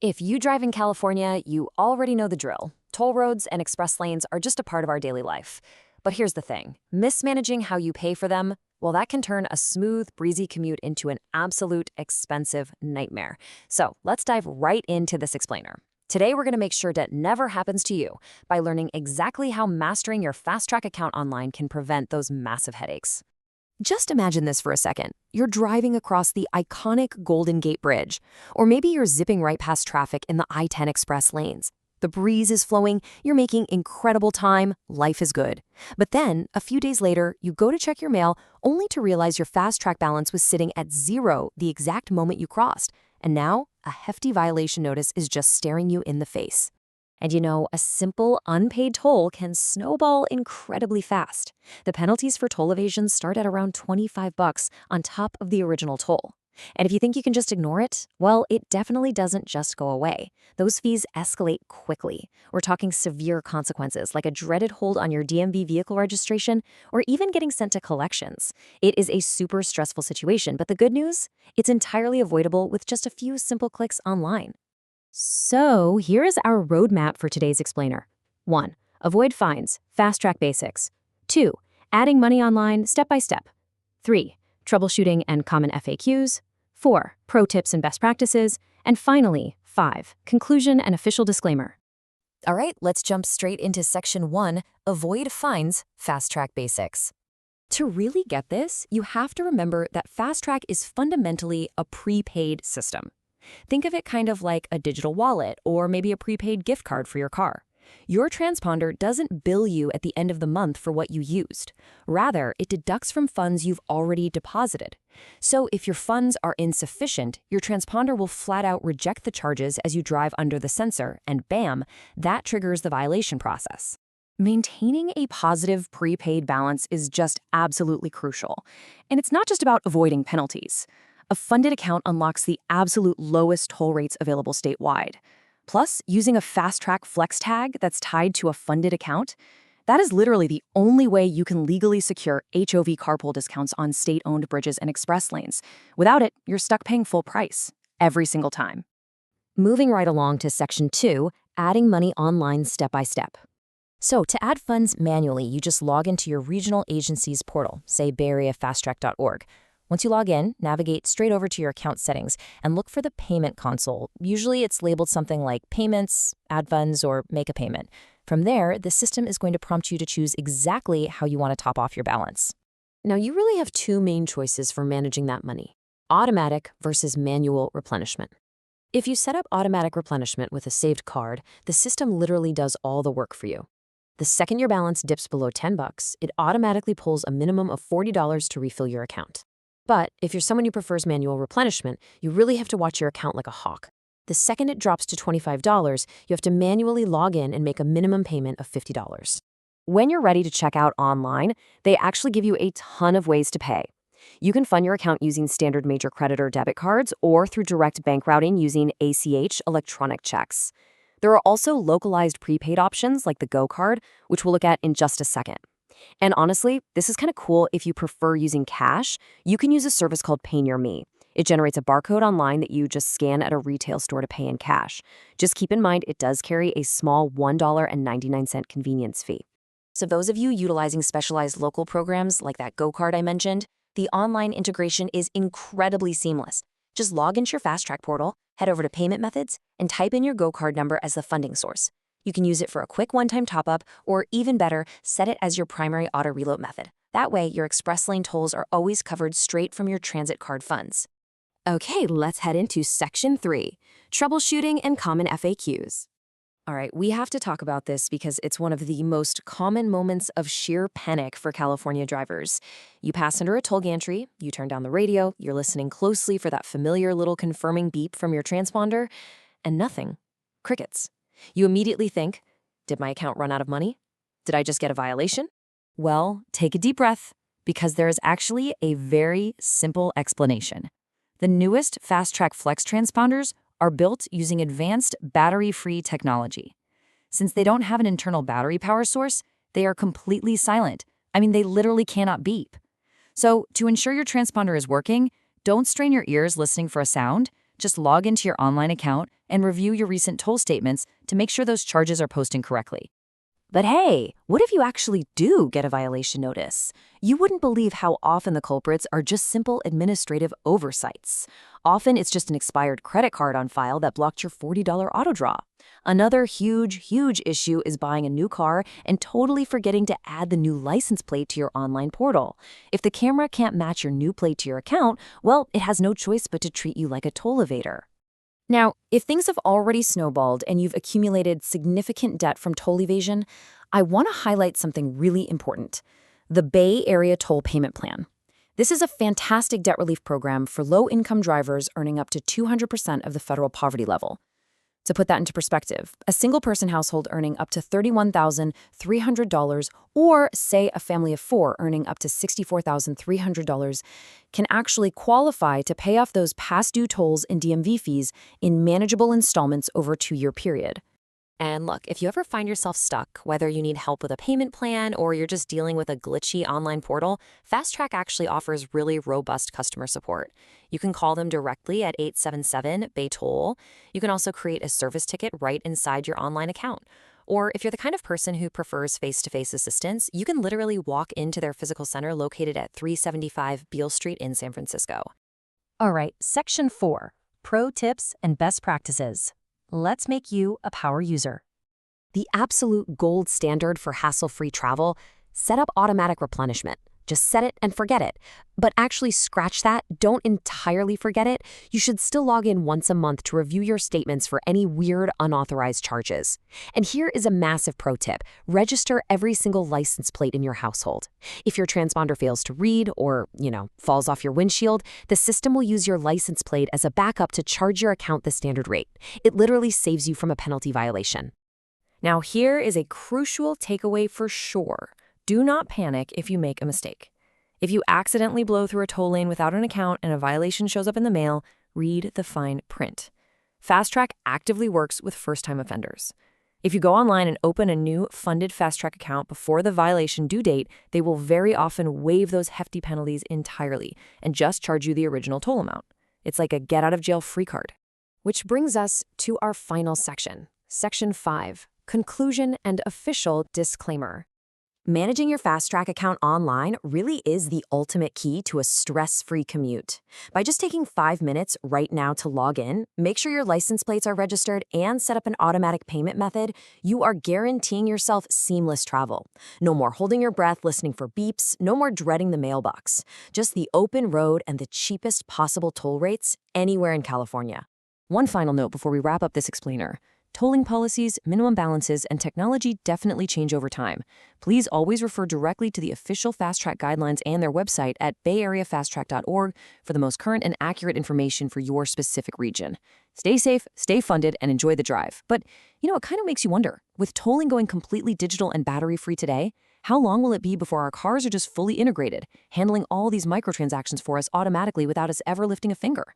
If you drive in California, you already know the drill. Toll roads and express lanes are just a part of our daily life. But here's the thing, mismanaging how you pay for them, well, that can turn a smooth, breezy commute into an absolute expensive nightmare. So let's dive right into this explainer. Today, we're going to make sure that never happens to you by learning exactly how mastering your FasTrak account online can prevent those massive headaches. Just imagine this for a second. You're driving across the iconic Golden Gate Bridge, or maybe you're zipping right past traffic in the I-10 express lanes. The breeze is flowing, you're making incredible time, life is good. But then, a few days later, you go to check your mail only to realize your FasTrak balance was sitting at zero the exact moment you crossed. And now, a hefty violation notice is just staring you in the face. And you know, a simple, unpaid toll can snowball incredibly fast. The penalties for toll evasion start at around $25 on top of the original toll. And if you think you can just ignore it, well, it definitely doesn't just go away. Those fees escalate quickly. We're talking severe consequences like a dreaded hold on your DMV vehicle registration or even getting sent to collections. It is a super stressful situation, but the good news? It's entirely avoidable with just a few simple clicks online. So here is our roadmap for today's explainer. 1. Avoid fines, FasTrak basics. 2. Adding money online step by step. 3. Troubleshooting and common FAQs. 4. Pro tips and best practices. And finally, 5. Conclusion and official disclaimer. All right, let's jump straight into section 1, Avoid fines, FasTrak basics. To really get this, you have to remember that FasTrak is fundamentally a prepaid system. Think of it kind of like a digital wallet or maybe a prepaid gift card for your car. Your transponder doesn't bill you at the end of the month for what you used. Rather, it deducts from funds you've already deposited. So if your funds are insufficient, your transponder will flat out reject the charges as you drive under the sensor, and bam, that triggers the violation process. Maintaining a positive prepaid balance is just absolutely crucial. And it's not just about avoiding penalties. A funded account unlocks the absolute lowest toll rates available statewide. Plus, using a FasTrak Flex tag that's tied to a funded account, that is literally the only way you can legally secure HOV carpool discounts on state-owned bridges and express lanes. Without it, you're stuck paying full price, every single time. Moving right along to section 2, adding money online step by step. So to add funds manually, you just log into your regional agency's portal, say BayAreaFasTrak.org. Once you log in, navigate straight over to your account settings and look for the payment console. Usually it's labeled something like Payments, Add Funds, or Make a Payment. From there, the system is going to prompt you to choose exactly how you want to top off your balance. Now, you really have two main choices for managing that money: automatic versus manual replenishment. If you set up automatic replenishment with a saved card, the system literally does all the work for you. The second your balance dips below $10, it automatically pulls a minimum of $40 to refill your account. But if you're someone who prefers manual replenishment, you really have to watch your account like a hawk. The second it drops to $25, you have to manually log in and make a minimum payment of $50. When you're ready to check out online, they actually give you a ton of ways to pay. You can fund your account using standard major credit or debit cards or through direct bank routing using ACH electronic checks. There are also localized prepaid options like the Go card, which we'll look at in just a second. And honestly, this is kind of cool if you prefer using cash. You can use a service called Pay Near Me. It generates a barcode online that you just scan at a retail store to pay in cash. Just keep in mind it does carry a small $1.99 convenience fee. So those of you utilizing specialized local programs like that Go card I mentioned, the online integration is incredibly seamless. Just log into your FasTrak portal, head over to Payment Methods, and type in your Go card number as the funding source. You can use it for a quick one-time top-up, or even better, set it as your primary auto-reload method. That way, your express lane tolls are always covered straight from your transit card funds. Okay, let's head into section 3, troubleshooting and common FAQs. All right, we have to talk about this because it's one of the most common moments of sheer panic for California drivers. You pass under a toll gantry, you turn down the radio, you're listening closely for that familiar little confirming beep from your transponder, and nothing. Crickets. You immediately think, did my account run out of money? Did I just get a violation? Well, take a deep breath, because there is actually a very simple explanation. The newest FasTrak Flex transponders are built using advanced battery-free technology. Since they don't have an internal battery power source, they are completely silent. I mean, they literally cannot beep. So to ensure your transponder is working, don't strain your ears listening for a sound. Just log into your online account and review your recent toll statements to make sure those charges are posting correctly. But hey, what if you actually do get a violation notice? You wouldn't believe how often the culprits are just simple administrative oversights. Often it's just an expired credit card on file that blocked your $40 auto draw. Another huge issue is buying a new car and totally forgetting to add the new license plate to your online portal. If the camera can't match your new plate to your account, well, it has no choice but to treat you like a toll evader. Now, if things have already snowballed and you've accumulated significant debt from toll evasion, I want to highlight something really important: the Bay Area Toll Payment Plan. This is a fantastic debt relief program for low-income drivers earning up to 200% of the federal poverty level. To put that into perspective, a single-person household earning up to $31,300, or say a family of 4 earning up to $64,300, can actually qualify to pay off those past due tolls and DMV fees in manageable installments over a 2-year period. And look, if you ever find yourself stuck, whether you need help with a payment plan or you're just dealing with a glitchy online portal, FasTrak actually offers really robust customer support. You can call them directly at 877-BAY-TOLL. You can also create a service ticket right inside your online account. Or if you're the kind of person who prefers face-to-face assistance, you can literally walk into their physical center located at 375 Beale Street in San Francisco. All right, Section 4, Pro Tips and Best Practices. Let's make you a power user. The absolute gold standard for hassle-free travel: set up automatic replenishment. Just set it and forget it. But actually scratch that, don't entirely forget it. You should still log in once a month to review your statements for any weird, unauthorized charges. And here is a massive pro tip: register every single license plate in your household. If your transponder fails to read or, falls off your windshield, the system will use your license plate as a backup to charge your account the standard rate. It literally saves you from a penalty violation. Now, here is a crucial takeaway for sure. Do not panic if you make a mistake. If you accidentally blow through a toll lane without an account and a violation shows up in the mail, read the fine print. FasTrak actively works with first-time offenders. If you go online and open a new funded FasTrak account before the violation due date, they will very often waive those hefty penalties entirely and just charge you the original toll amount. It's like a get-out-of-jail-free card. Which brings us to our final section, Section 5, Conclusion and Official Disclaimer. Managing your FasTrak account online really is the ultimate key to a stress-free commute. By just taking 5 minutes right now to log in, make sure your license plates are registered, and set up an automatic payment method, you are guaranteeing yourself seamless travel. No more holding your breath listening for beeps, no more dreading the mailbox. Just the open road and the cheapest possible toll rates anywhere in California. One final note before we wrap up this explainer: tolling policies, minimum balances, and technology definitely change over time. Please always refer directly to the official FasTrak guidelines and their website at bayareafasttrack.org for the most current and accurate information for your specific region. Stay safe, stay funded, and enjoy the drive. But, it kind of makes you wonder, with tolling going completely digital and battery-free today, how long will it be before our cars are just fully integrated, handling all these microtransactions for us automatically without us ever lifting a finger?